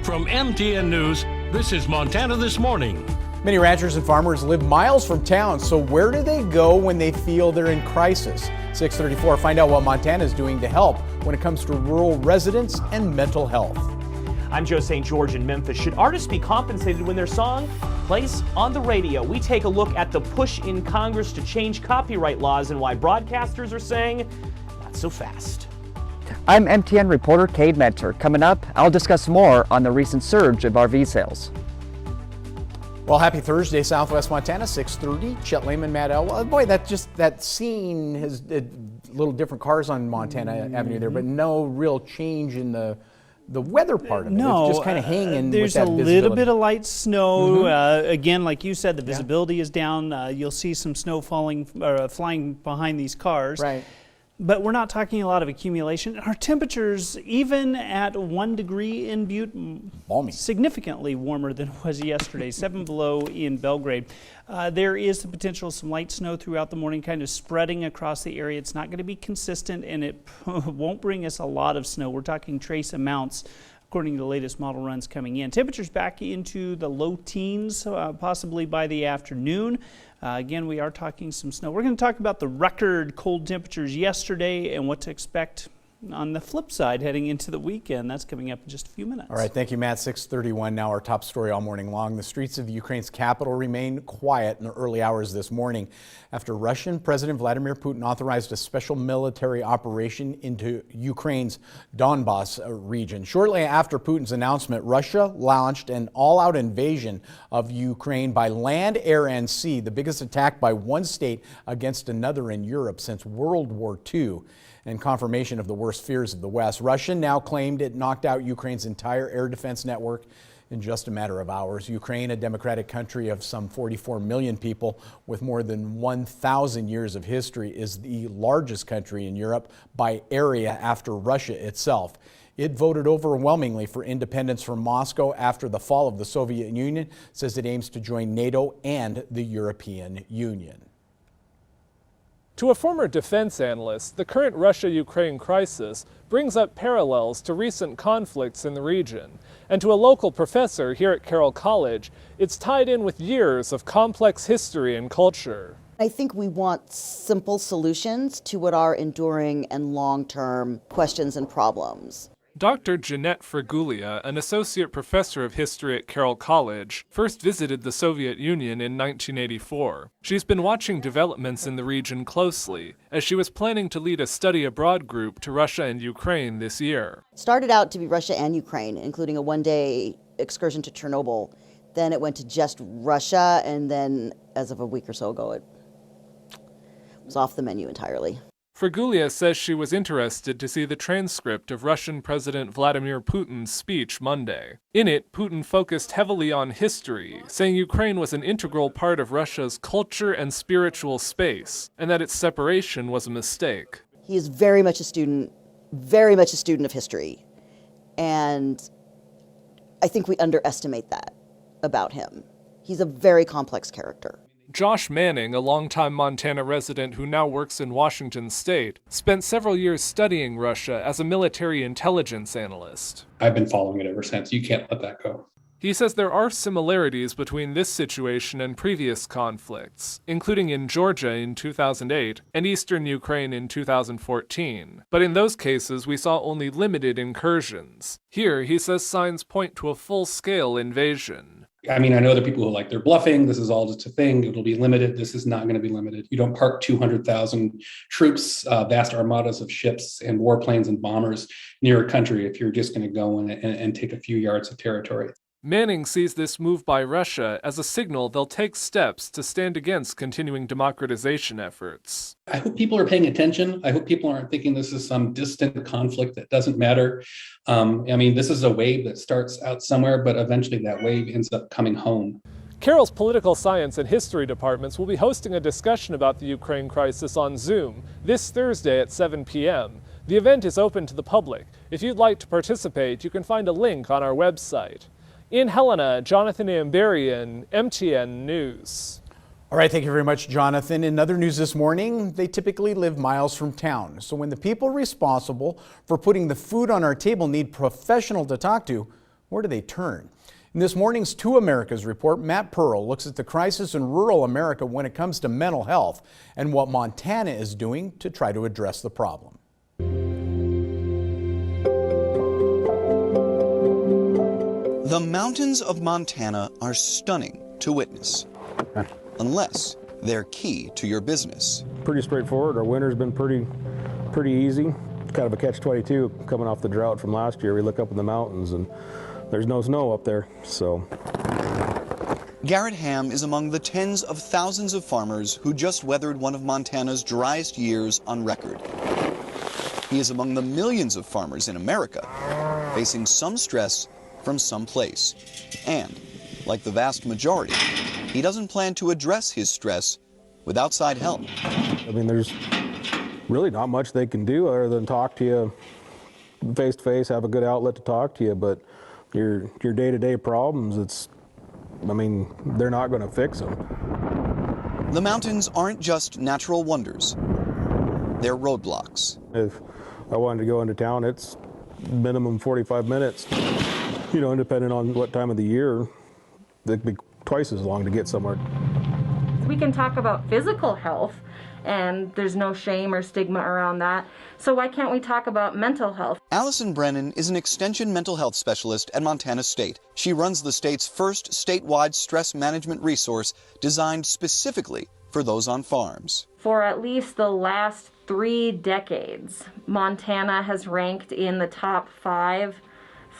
From MTN News, this is Montana This Morning. Many ranchers and farmers live miles from town, so where do they go when they feel they're in crisis? 6:34, find out what Montana is doing to help when it comes to rural residents and mental health. I'm Joe St. George in Memphis. Should artists be compensated when their song plays on the radio? We take a look at the push in Congress to change copyright laws and why broadcasters are saying, not so fast. I'm MTN reporter Cade Mentor. Coming up, I'll discuss more on the recent surge of RV sales. Well, happy Thursday, Southwest Montana, 6:30. Chet Lehman, Matt Elwell. Boy, that scene has little different cars on Montana Avenue there, but no real change in the weather part of it. No, it's just kind of hanging. There's with that a visibility. little bit of light snow. Again, like you said, the visibility is down. You'll see some snow falling, flying behind these cars. Right. But we're not talking a lot of accumulation. Our temperatures, even at 1 degree in Butte, balmy, significantly warmer than it was yesterday, 7 below in Belgrade. There is the potential of some light snow throughout the morning, kind of spreading across the area. It's not going to be consistent, and it won't bring us a lot of snow. We're talking trace amounts, according to the latest model runs coming in. Temperatures back into the low teens, possibly by the afternoon. Again, we are talking some snow. We're going to talk about the record cold temperatures yesterday and what to expect on the flip side heading into the weekend. That's coming up in just a few minutes. All right, thank you, Matt. 6:31 now, our top story all morning long. The streets of Ukraine's capital remain quiet in the early hours this morning after Russian President Vladimir Putin authorized a special military operation into Ukraine's Donbas region. Shortly after Putin's announcement, Russia launched an all-out invasion of Ukraine by land, air, and sea, the biggest attack by one state against another in Europe since World War II. And confirmation of the worst fears of the West. Russia now claimed it knocked out Ukraine's entire air defense network in just a matter of hours. Ukraine, a democratic country of some 44 million people with more than 1,000 years of history, is the largest country in Europe by area after Russia itself. It voted overwhelmingly for independence from Moscow after the fall of the Soviet Union, says it aims to join NATO and the European Union. To a former defense analyst, the current Russia-Ukraine crisis brings up parallels to recent conflicts in the region. And to a local professor here at Carroll College, it's tied in with years of complex history and culture. I think we want simple solutions to what are enduring and long-term questions and problems. Dr. Jeanette Fraguglia, an associate professor of history at Carroll College, first visited the Soviet Union in 1984. She's been watching developments in the region closely, as she was planning to lead a study abroad group to Russia and Ukraine this year. It started out to be Russia and Ukraine, including a one-day excursion to Chernobyl. Then it went to just Russia, and then as of a week or so ago, it was off the menu entirely. Fraguglia says she was interested to see the transcript of Russian President Vladimir Putin's speech Monday. In it, Putin focused heavily on history, saying Ukraine was an integral part of Russia's culture and spiritual space, and that its separation was a mistake. He is very much a student of history, and I think we underestimate that about him. He's a very complex character. Josh Manning, a longtime Montana resident who now works in Washington state, spent several years studying Russia as a military intelligence analyst. I've been following it ever since. You can't let that go. He says there are similarities between this situation and previous conflicts, including in Georgia in 2008 and eastern Ukraine in 2014. But in those cases, we saw only limited incursions. Here, he says signs point to a full-scale invasion. I mean, I know there are people who are like, they're bluffing. This is all just a thing. It'll be limited. This is not going to be limited. You don't park 200,000 troops, vast armadas of ships and warplanes and bombers near a country if you're just going to go in and take a few yards of territory. Manning sees this move by Russia as a signal they'll take steps to stand against continuing democratization efforts. I hope people are paying attention. I hope people aren't thinking this is some distant conflict that doesn't matter. This is a wave that starts out somewhere, but eventually that wave ends up coming home. Carroll's political science and history departments will be hosting a discussion about the Ukraine crisis on Zoom this Thursday at 7 p.m. The event is open to the public. If you'd like to participate, you can find a link on our website. In Helena, Jonathan Amberian, MTN News. All right, thank you very much, Jonathan. In other news this morning, they typically live miles from town. So when the people responsible for putting the food on our table need professional to talk to, Where do they turn? In this morning's Two Americas report, Matt Pearl looks at the crisis in rural America when it comes to mental health and what Montana is doing to try to address the problem. The mountains of Montana are stunning to witness, unless they're key to your business. Pretty straightforward. Our winter's been pretty easy. Kind of a catch-22 coming off the drought from last year. We look up in the mountains and there's no snow up there, so. Garrett Ham is among the tens of thousands of farmers who just weathered one of Montana's driest years on record. He is among the millions of farmers in America facing some stress from some place. And, like the vast majority, he doesn't plan to address his stress with outside help. I mean, there's really not much they can do other than talk to you face to face, have a good outlet to talk to you, but your day-to-day problems, they're not going to fix them. The mountains aren't just natural wonders, they're roadblocks. If I wanted to go into town, it's minimum 45 minutes. You know, depending on what time of the year, it'd be twice as long to get somewhere. We can talk about physical health, and there's no shame or stigma around that. So why can't we talk about mental health? Allison Brennan is an extension mental health specialist at Montana State. She runs the state's first statewide stress management resource designed specifically for those on farms. For at least the last 3 decades, Montana has ranked in the top 5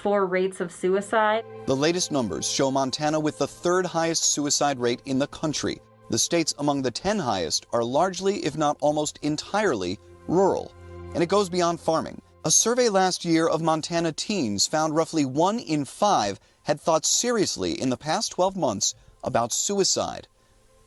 for rates of suicide. The latest numbers show Montana with the 3rd highest suicide rate in the country. The states among the 10 highest are largely, if not almost entirely, rural. And it goes beyond farming. A survey last year of Montana teens found roughly 1 in 5 had thought seriously in the past 12 months about suicide.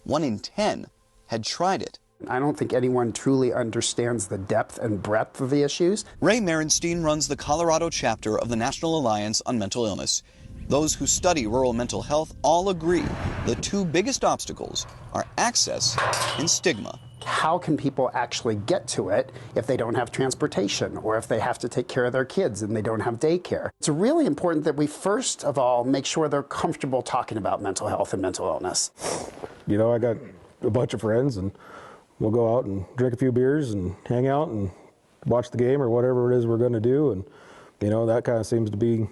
1 in 10 had tried it. I don't think anyone truly understands the depth and breadth of the issues. Ray Merenstein runs the Colorado chapter of the National Alliance on Mental Illness. Those who study rural mental health all agree the 2 biggest obstacles are access and stigma. How can people actually get to it if they don't have transportation or if they have to take care of their kids and they don't have daycare? It's really important that we first of all make sure they're comfortable talking about mental health and mental illness. You know, I got a bunch of friends and we'll go out and drink a few beers and hang out and watch the game or whatever it is we're going to do. And, you know, that kind of seems to be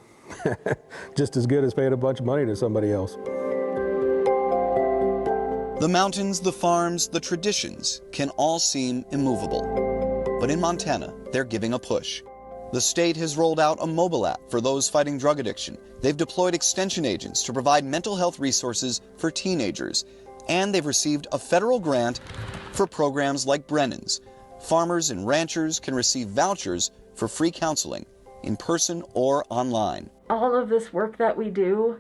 just as good as paying a bunch of money to somebody else. The mountains, the farms, the traditions can all seem immovable. But in Montana, they're giving a push. The state has rolled out a mobile app for those fighting drug addiction. They've deployed extension agents to provide mental health resources for teenagers. And they've received a federal grant for programs like Brennan's. Farmers and ranchers can receive vouchers for free counseling, in person or online. All of this work that we do,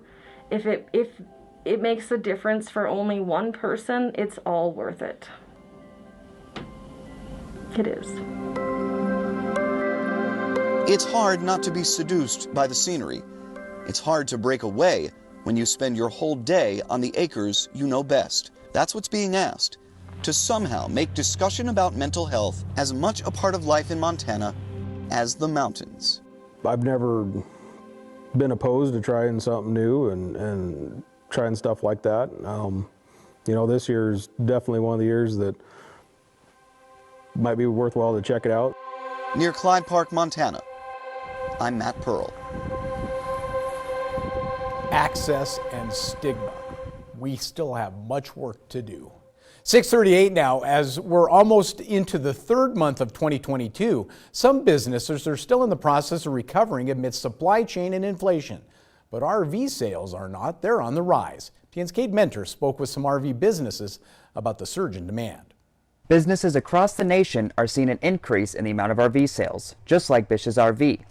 if it makes a difference for only one person, it's all worth it. It is. It's hard not to be seduced by the scenery. It's hard to break away when you spend your whole day on the acres you know best. That's what's being asked, to somehow make discussion about mental health as much a part of life in Montana as the mountains. I've never been opposed to trying something new and trying stuff like that. You know, this year is definitely one of the years that might be worthwhile to check it out. Near Clyde Park, Montana, I'm Matt Pearl. Access and stigma. We still have much work to do. 6:38 now, as we're almost into the 3rd month of 2022. Some businesses are still in the process of recovering amidst supply chain and inflation. But RV sales are not. They're on the rise. TN's Kate Mentor spoke with some RV businesses about the surge in demand. Businesses across the nation are seeing an increase in the amount of RV sales, just like Bish's RV.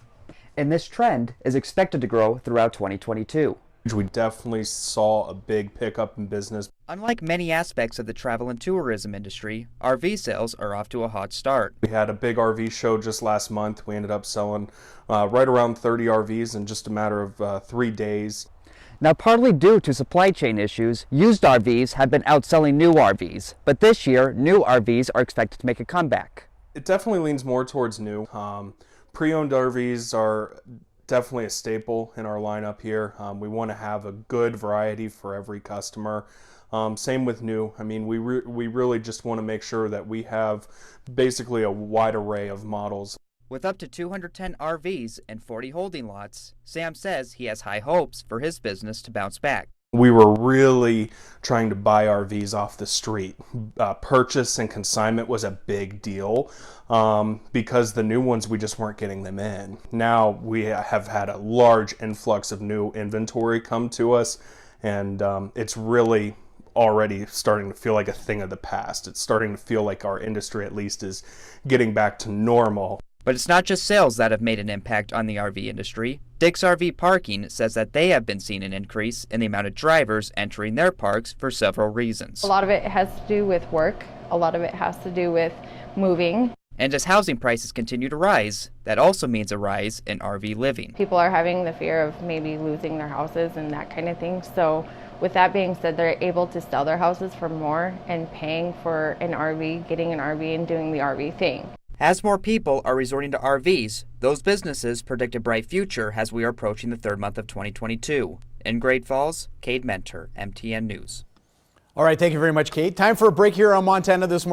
And this trend is expected to grow throughout 2022. We definitely saw a big pickup in business. Unlike many aspects of the travel and tourism industry, RV sales are off to a hot start. We had a big RV show just last month. We ended up selling right around 30 RVs in just a matter of 3 days. Now, partly due to supply chain issues, used RVs have been outselling new RVs. But this year, new RVs are expected to make a comeback. It definitely leans more towards new. Pre-owned RVs are definitely a staple in our lineup here. We want to have a good variety for every customer. Same with new. I mean, we really just want to make sure that we have basically a wide array of models. With up to 210 RVs and 40 holding lots, Sam says he has high hopes for his business to bounce back. We were really trying to buy RVs off the street. Purchase and consignment was a big deal because the new ones, we just weren't getting them in. Now we have had a large influx of new inventory come to us, and it's really already starting to feel like a thing of the past. It's starting to feel like our industry at least is getting back to normal. But it's not just sales that have made an impact on the RV industry. Dick's RV Parking says that they have been seeing an increase in the amount of drivers entering their parks for several reasons. A lot of it has to do with work. A lot of it has to do with moving. And as housing prices continue to rise, that also means a rise in RV living. People are having the fear of maybe losing their houses and that kind of thing. So with that being said, they're able to sell their houses for more and paying for an RV, getting an RV and doing the RV thing. As more people are resorting to RVs, those businesses predict a bright future as we are approaching the third month of 2022. In Great Falls, Cade Mentor, MTN News. All right, thank you very much, Kate. Time for a break here on Montana This Morning.